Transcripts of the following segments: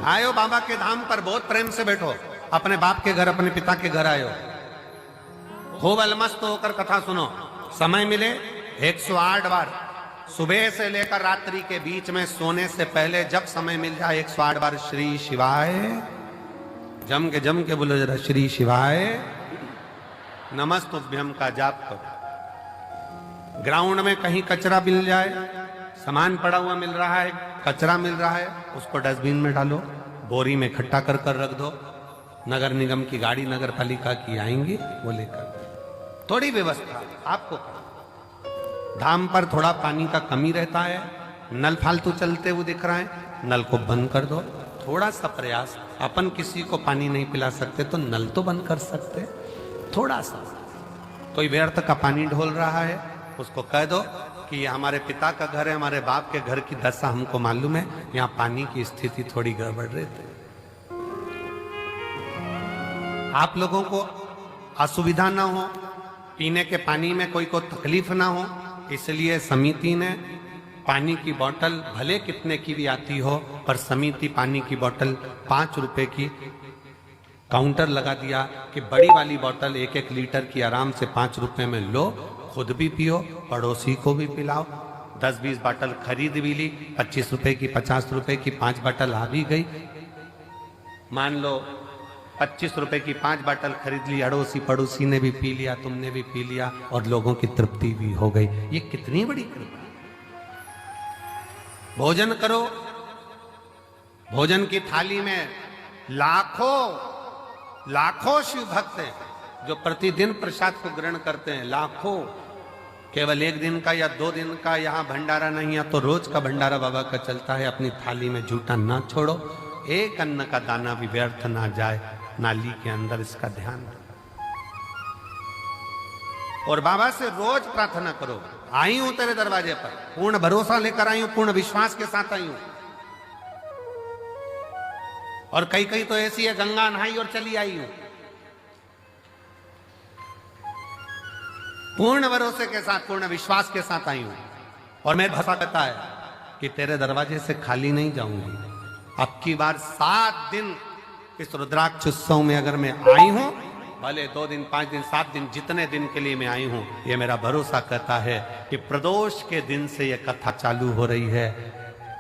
आयो बाबा के धाम पर बहुत प्रेम से बैठो, अपने बाप के घर अपने पिता के घर आयो, खूब अलमस्त होकर कथा सुनो। समय मिले 108 बार सुबह से लेकर रात्रि के बीच में सोने से पहले जब समय मिल जाए 108 बार श्री शिवाय, जम के बोलो जरा श्री शिवाय नमस्तुभ्यम का जाप करो। ग्राउंड में कहीं कचरा मिल जाए, सामान पड़ा हुआ मिल रहा है, कचरा मिल रहा है, उसको डस्टबिन में डालो, बोरी में इकट्ठा कर कर रख दो। नगर निगम की गाड़ी नगर पालिका की आएंगी, वो लेकर। थोड़ी व्यवस्था आपको, धाम पर थोड़ा पानी का कमी रहता है, नल फालतू चलते हुए दिख रहा है, नल को बंद कर दो। थोड़ा सा प्रयास, अपन किसी को पानी नहीं पिला सकते तो नल तो बंद कर सकते, थोड़ा सा। कोई व्यर्थ का पानी ढोल रहा है, उसको कह दो कि ये हमारे पिता का घर है, हमारे बाप के घर की दशा हमको मालूम है, यहाँ पानी की स्थिति थोड़ी गड़बड़ रहती है। आप लोगों को असुविधा ना हो, पीने के पानी में कोई को तकलीफ ना हो, इसलिए समिति ने पानी की बोतल भले कितने की भी आती हो, पर समिति पानी की बोतल 5 रुपए की काउंटर लगा दिया कि बड़ी वाली बोतल 1-1 लीटर की आराम से 5 रुपए में लो, खुद भी पियो, पड़ोसी को भी पिलाओ। 10-20 बोतल खरीद भी ली, 25 रुपए की, 50 रुपए की 5 बोतल आ भी गई। मान लो 25 रुपए की 5 बोतल खरीद ली, अड़ोसी पड़ोसी ने भी पी लिया, तुमने भी पी लिया, और लोगों की तृप्ति भी हो गई। ये कितनी बड़ी कृपा। भोजन करो, भोजन की थाली में लाखों शिव भक्त हैं जो प्रतिदिन प्रसाद को ग्रहण करते हैं, लाखों। केवल 1 दिन का या 2 दिन का यहाँ भंडारा नहीं है, तो रोज का भंडारा बाबा का चलता है। अपनी थाली में झूठा ना छोड़ो, एक अन्न का दाना भी व्यर्थ ना जाए नाली के अंदर, इसका ध्यान रखो। और बाबा से रोज प्रार्थना करो, आई हूं तेरे दरवाजे पर, पूर्ण भरोसा लेकर आई हूं, पूर्ण विश्वास के साथ आई हूं। और कई तो ऐसी है, गंगा नहाई और चली आई हूं। पूर्ण भरोसे के साथ, पूर्ण विश्वास के साथ आई हूं। और मैं भरोसा करता है कि तेरे दरवाजे से खाली नहीं जाऊंगी। अब की बार 7 दिन इस रुद्राक्ष उत्सव में अगर मैं आई हूं, भले 2 दिन, 5 दिन, 7 दिन, जितने दिन के लिए मैं आई हूं, ये मेरा भरोसा कहता है कि प्रदोष के दिन से ये कथा चालू हो रही है।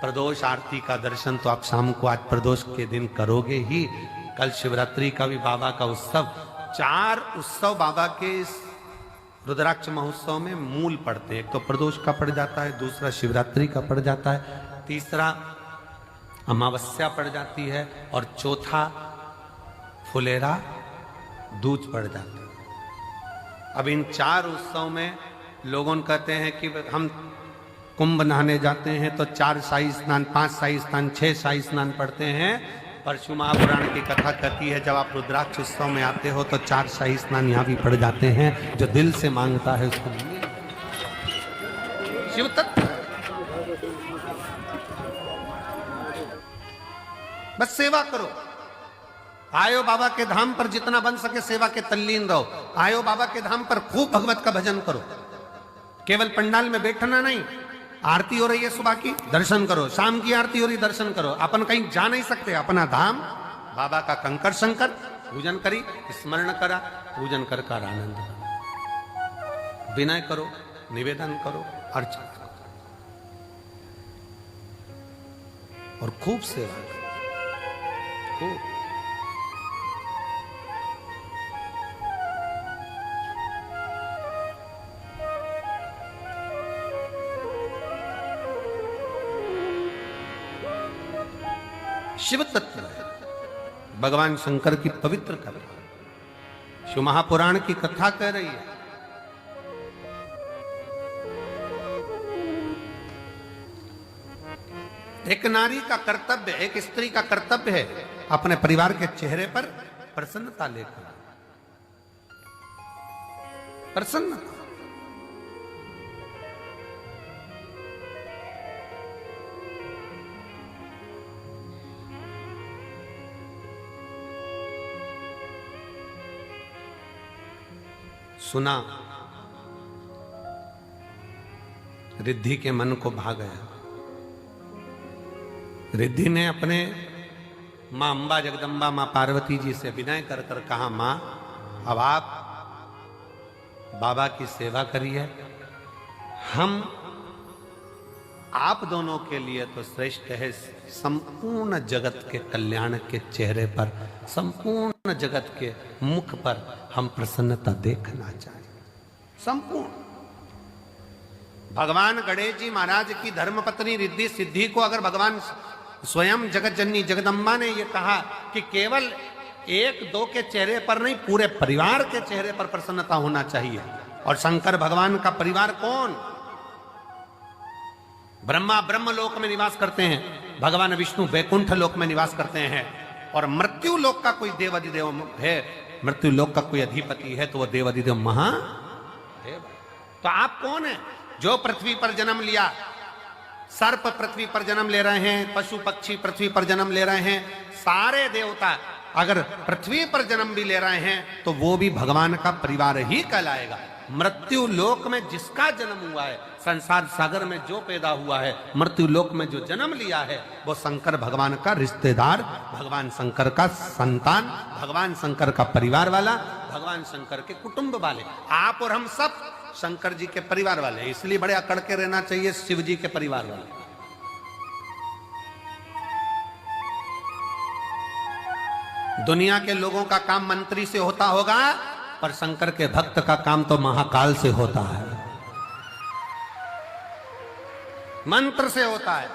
प्रदोष आरती का दर्शन तो आप शाम को आज प्रदोष के दिन करोगे ही। कल शिवरात्रि का भी बाबा का उत्सव, 4 उत्सव बाबा के इस रुद्राक्ष महोत्सव में मूल पड़ते हैं। एक तो प्रदोष का पड़ जाता है, दूसरा शिवरात्रि का पड़ जाता है, तीसरा अमावस्या पड़ जाती है, और चौथा फुलेरा दूज पड़ जाता है। अब इन 4 उत्सव में लोगों कहते हैं कि हम कुंभ नहाने जाते हैं तो 4 शाही स्नान, 5 शाही स्नान, 6 शाही स्नान पढ़ते हैं। परशु महापुराण की कथा कहती है जब आप रुद्राक्ष उत्सव में आते हो तो 4 शाही स्नान यहाँ भी पड़ जाते हैं। जो दिल से मांगता है उसको शिव तत्व। बस सेवा करो, आयो बाबा के धाम पर जितना बन सके सेवा के तल्लीन रहो। आयो बाबा के धाम पर खूब भगवत का भजन करो। केवल पंडाल में बैठना नहीं, आरती हो रही है सुबह की, दर्शन करो, शाम की आरती हो रही, दर्शन करो। अपन कहीं जा नहीं सकते, अपना धाम बाबा का कंकर शंकर पूजन करी, स्मरण करा, पूजन कर आनंद करो, विनय करो, निवेदन करो, अर्चना करो और खूब सेवा करो, खूब। शिव तत्व है, भगवान शंकर की पवित्र कथा शिव महापुराण की कथा कह रही है। एक नारी का कर्तव्य, एक स्त्री का कर्तव्य है अपने परिवार के चेहरे पर प्रसन्नता लेकर, प्रसन्नता। सुना, रिद्धि के मन को भा गया। रिद्धि ने अपने मां अंबा जगदम्बा मां पार्वती जी से विनय कर कर कहा, मां अब आप बाबा की सेवा करिए, हम आप दोनों के लिए तो श्रेष्ठ है, संपूर्ण जगत के कल्याण के चेहरे पर, संपूर्ण जगत के मुख पर हम प्रसन्नता देखना चाहिए। संपूर्ण भगवान गणेश जी महाराज की धर्मपत्नी रिद्धि सिद्धि को अगर भगवान स्वयं जगत जननी जगदम्बा ने यह कहा कि केवल एक दो के चेहरे पर नहीं, पूरे परिवार के चेहरे पर प्रसन्नता होना चाहिए। और शंकर भगवान का परिवार कौन? ब्रह्मा ब्रह्म लोक में निवास करते हैं, भगवान विष्णु वैकुंठ लोक में निवास करते हैं, और मृत्यु लोक का कोई देवाधिदेव है, मृत्यु लोक का कोई अधिपति है तो वह देवाधिदेव महादेव। तो आप कौन है? जो पृथ्वी पर जन्म लिया, सर्प पृथ्वी पर जन्म ले रहे हैं, पशु पक्षी पृथ्वी पर जन्म ले रहे हैं, सारे देवता अगर पृथ्वी पर जन्म भी ले रहे हैं तो वो भी भगवान का परिवार ही कहलाएगा। मृत्यु लोक में जिसका जन्म हुआ है, संसार सागर में जो पैदा हुआ है, मृत्यु लोक में जो जन्म लिया है, वो शंकर भगवान का रिश्तेदार, भगवान शंकर का संतान, भगवान शंकर का परिवार वाला, भगवान शंकर के कुटुंब वाले। आप और हम सब शंकर जी के परिवार वाले, इसलिए बड़े अकड़ के रहना चाहिए शिव जी के परिवार वाले। दुनिया के लोगों का काम मंत्री से होता होगा, पर शंकर के भक्त का काम तो महाकाल से होता है, मंत्र से होता है।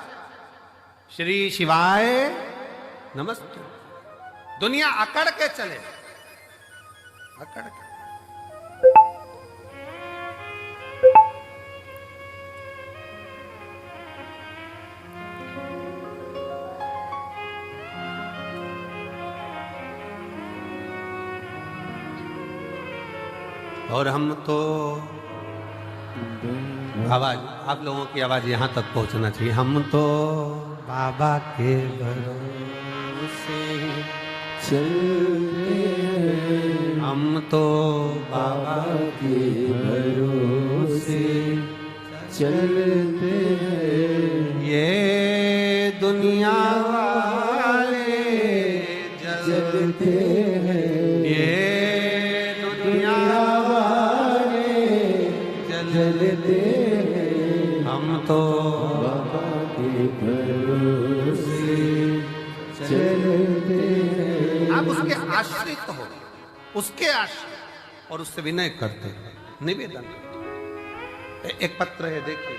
श्री शिवाय नमस्ते। दुनिया अकड़ के चले, अकड़ के। और हम तो आवाज, आप लोगों की आवाज यहां तक पहुंचना चाहिए। हम तो बाबा के भरोसे चलते हैं, हम तो बाबा के भरोसे चलते हैं, ये दुनिया वाले जलते हैं, ये दुनिया चलते हैं, हम तो बाबा के भरोसे चलते हैं। आप उसके आश्रित हो, उसके आश्रित, और उससे विनय करते, निवेदन करते। एक पत्र है देखिए,